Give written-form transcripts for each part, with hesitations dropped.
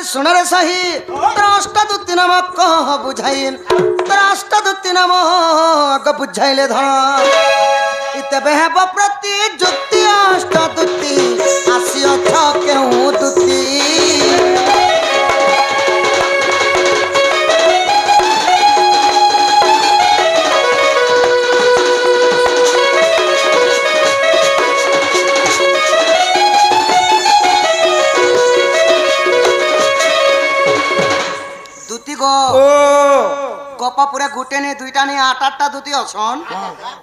सुनरे सही त्राष्टादुति नामक कह बुझाइन त्राष्टादुति नामक बुझाइले धन इतबे हेब प्रति जुक्ति अष्टादुति आसियो छ केहू दुति गप पूरा गुटे नहीं दुईटा नहीं आठ आठटा दुती अछन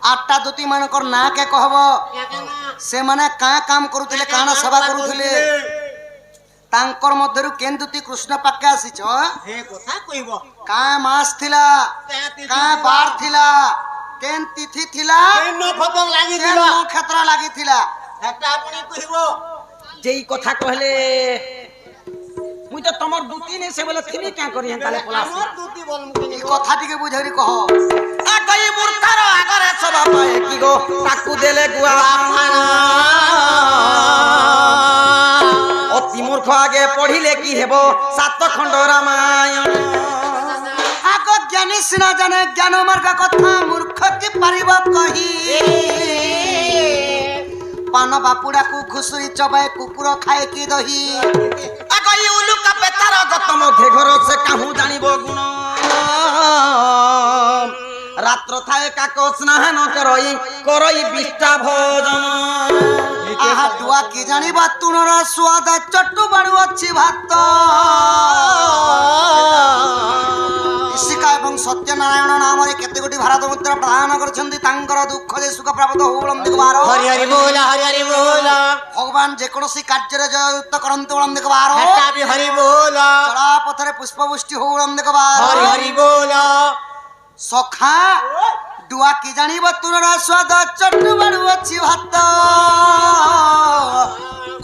आठटा दुती मानकर ना के कहब से माने का काम करूथिले काना सेवा करूथिले तांकर मध्यरु केन दुती कृष्ण पाके आसीछ हे कथा कहिबो का मास थिला का बार थिला केन तिथि थिला केन नक्षत्र लागि केन थिला नक्षत्र लागि थिला हेटा आपनी कहिबो जेई कथा कहले मुई तो तमर दुती ने से बोले थिनी क्या करी हन ताले पलास हमर दूती बोलम ई कथा टिके बुझरी कह आ गई मूर्खर आगरे सब पाए की गो ताकू देले गुआ अति मूर्ख आगे पढ़िले की हेबो सात खंड रामायण आगो ज्ञानी सिना जाने ज्ञान मार्ग कथा मूर्ख की परिबा कही पान बापुड़ा को घुसुरी चबाए कुकुर खाए की दही आगो ई उलु का पेतार गतम घे घर से काहू जानिबो गुण रात्र थाए काको स्नान करई बिष्टा भोजन आहा दुआ की जानिबा तुनर स्वाद चट्टू बाड़ू अच्छी भात शिका एवं सत्यनारायण नाम केते गोटी भारत मुद्रा प्रदान करछन्ति तांकर दुख दे सुख प्राप्त होबलम देखबार हरि हरि बोला भगवान जे कोनोसी कार्य रे जयुक्त करन्ति बोलम देखबार हेटा भी हरि बोला चला पथरे पुष्पवृष्टि होबलम देखबार हरि हरि बोला सखा दुआ की जानिब तुनर स्वाद चट्टू बाड़ू अच्छी भात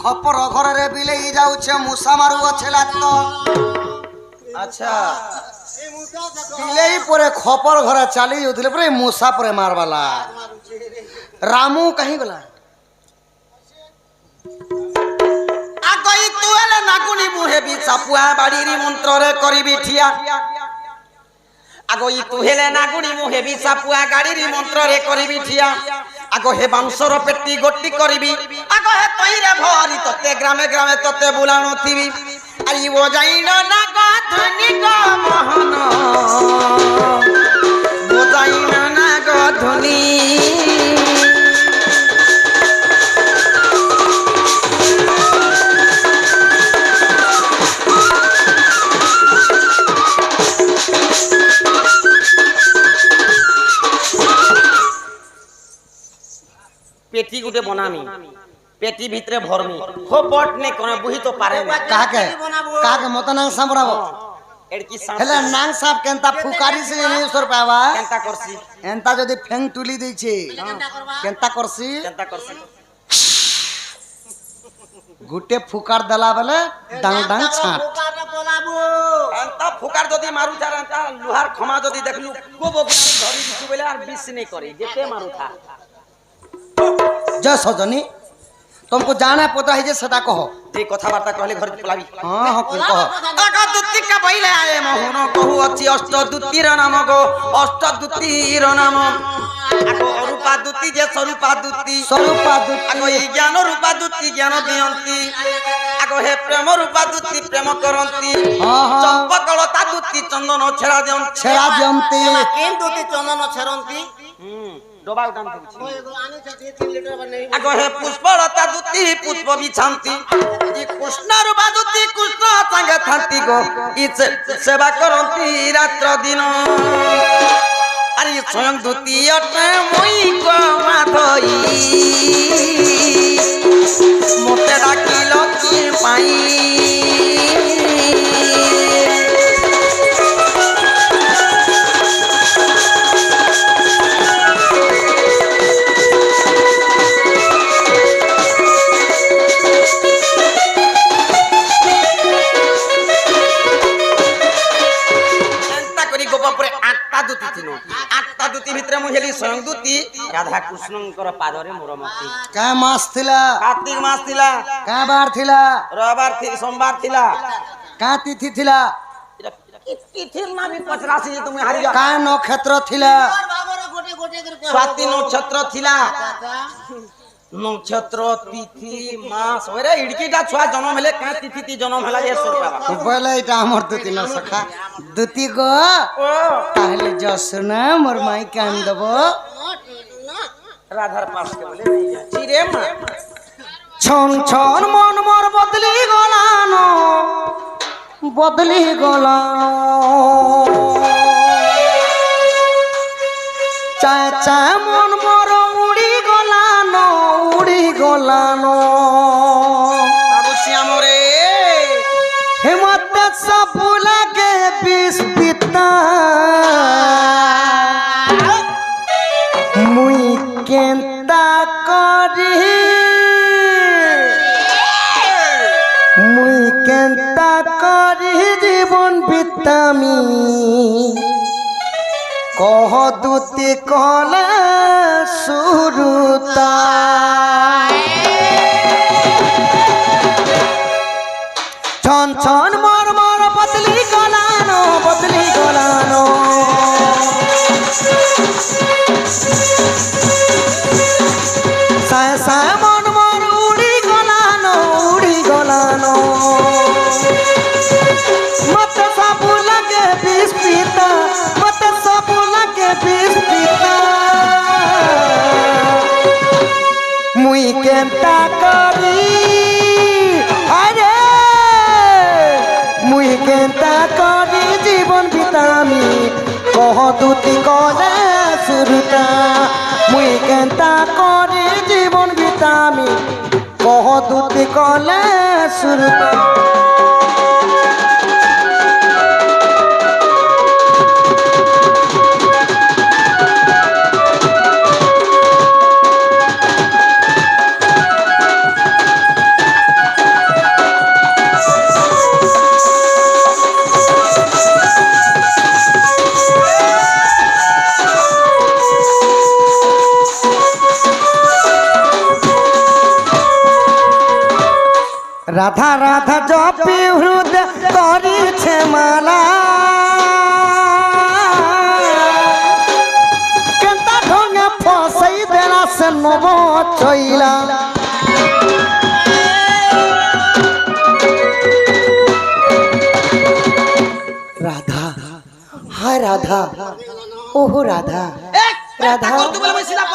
खपर घर रे बिलेई जाउछे मुसा मारू अच्छे लात अच्छा बिलेई परे खपर घर चली जाउथिले परे मुसा परे मारवाला रामू कहीं गला आ गई तुएले नागुनी मुहे भी चापुआ बाड़ी री मंत्र रे करिबी ठिया आगो ई तुहेले नागुनी मुहे भी चापुआ गाड़ी री मंत्र रे करिबी ठिया आगो हे बांसर पेटी गोटी करिबी आगो हे तइरे भरी तते ग्रामे ग्रामे तते बुलानो थिबी आई वो जाइनो नाग धनी गो मोहन वो जाइनो नाग धनी पेटी गुटे बनामी पेटी भीतरे भरमी हो बट ने कोन बुही तो पारे काके मत नांग सामराबो एडकी साम हेला नांग साप केनता फुकारी से नहीं सर पावा केनता करसी एनता जदी फेंग तुली दै छे केनता करसी गुटे फुकार दला बेले डांग डांग छाट एनता फुकार जदी मारू चारंता लोहार खमा जदी देखलु गोबो धरी दिसु बेले आर बिस नहीं करी जेते मारू था जय सजनी तुमको जाना पता है जे सदा कहो जे कथा वार्ता कहले घर पलाबी हां हां कहो आगा दुत्ती का बइले आए मोहन कहू अछि अष्टदुत्तीर नाम गो अष्टदुत्तीर नाम आगो अरूपा दुत्ती जे स्वरूपा दुत्ती आगो ई ज्ञान रूपा दुत्ती ज्ञान दियंती आगो हे प्रेम रूपा दुत्ती प्रेम करंती चंपकलता दुत्ती चंदन छेड़ा दियंती केन दूती चंदन छरंती डोबा उठान थे आनी छथि 3 लीटर बनै आगो हे पुष्पलता दुती पुष्प बिछांती ई कृष्ण रूपा दुती कृष्ण संगे थांती गो ई सेवा करंती रात्र दिन अरे स्वयं दुती अटे मोई को माधई मोते डाकिलो की पाई स्वयं दूती राधा कृष्णंकर पादरे मोरमती का मास थिला कार्तिक मास थिला का बार थिला रविवार थी सोमवार थिला কা তিথি থিলা এটা কি তিথির না বি পচরাছি যে তুমি হারি যা কা নক্ষত্র থিলা বাবার গোটে গোটে করে কহ স্বাতি নক্ষত্র থিলা চাচা নক্ষত্র তিথি মাস ওরে ইড়কিটা ছুয়া জন্ম হেলে কা তিথি জন্ম হেলা যে সরকার বলে এটা আমার দুতি না সখা দুতি গো ও তাহলে যশোনা মোর মাই কান দেব রাধার পাশ কে বলে नहीं যাচ্ছি রে মা ছন ছন মন মোর বদলি গলানো বদলি গলানো চায় চায় মন মোর উড়ি গলানো উড়ি গলানো বাবু শ্যাম রে হেমত সব লাগে বিষ পিতা মুই কেন্তা করি মুই কেন্তা করি জীবন বিতামি কহ দুতি কলে সুরুতা ছন ছন মর মর বদলি গলানো বদলি গলানো সায় সায় মন মর উড়ি গলানো উড়ি গলানো মত সবু লাগে বিষ পিতা মত সবু লাগে বিষ পিতা মুই কেন্তা করি আরে মুই কেন্তা করি জীবন বিতামি কহ দুতি কলে সুরতা মুই কেন্তা করি জীবন বিতামি কহ দুতি কলে সুরতা রাধা রাধা জপি হৃদয় করিছে মালা কেন্তা ঢঙ্গে ফসাই দেলা সে নব চইলা রাধা হায় রাধা ওহো রাধা রাধা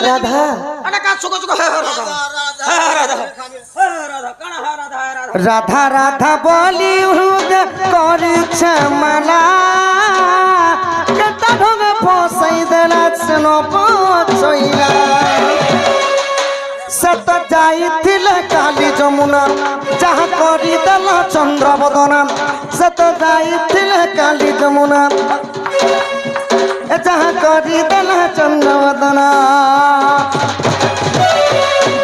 রাধা আটা কা সুগো সুগো রাধা রাধা কানা রাধা রাধা রাধা রাধা বলি হৃদয় করিছে মালা কেতা ঢঙ্গে ফসাই দেলা স্নো পচইলা সত যাইছিলে কালী যমুনা যাহা করি দেলা চন্দ্রবদনা সত যাইছিলে কালী যমুনা যাহা করি দেলা চন্দ্রবদনা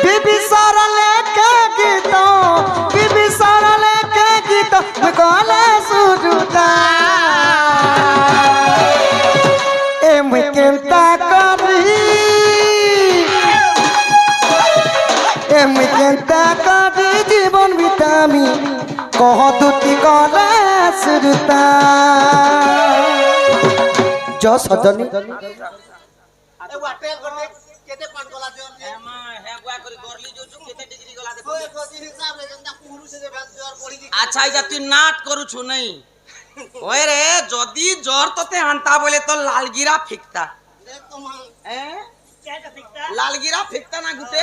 বিবিসার লেখে গীত বিবিসার লেখে গীত গলে সুরুতা এমনি কেন্তা করি এমনি কেন্তা করি জীবন বিতামি কহ দুতি গলে সুরুতা জ সজনী এ ওয়াটে গোটে কেতে পান গলা দিও মা হে গুয়া করি গরলি যোচু কেতে ডিগ্রি গলা দেখো ওই কোজি হিসাব রে জন্দা কুহুরু সে যে ভ্যান জোর পড়ি দি আচ্ছা এটা তুই নাট করুছু নাই ওই রে যদি জ্বর তোতে আনতা বলে তো লালগিরা ফিকতা দেখ তোমার কেটা ঠিকটা লালগিরা ফিকতা না গুতে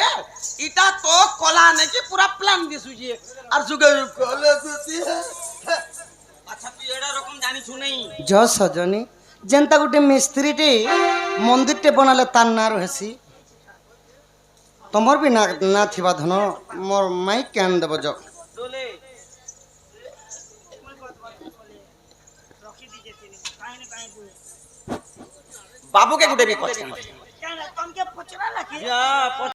ইটা তো কলা নাকি পুরা প্ল্যান দিছুজি আর সুগে কলা দিছি আচ্ছা তুই এডা রকম জানিছু নাই জ সজনী যেন্তা গোটে মিস্ত্রিটি মন্দিরটে বনালে তার না রহেছি তোমার বি না না থিবা ধন মোর মাই কেন দেব জ দোলে বাবুকে গুটে বি কথা কেন তমকে পচরা লাগে যা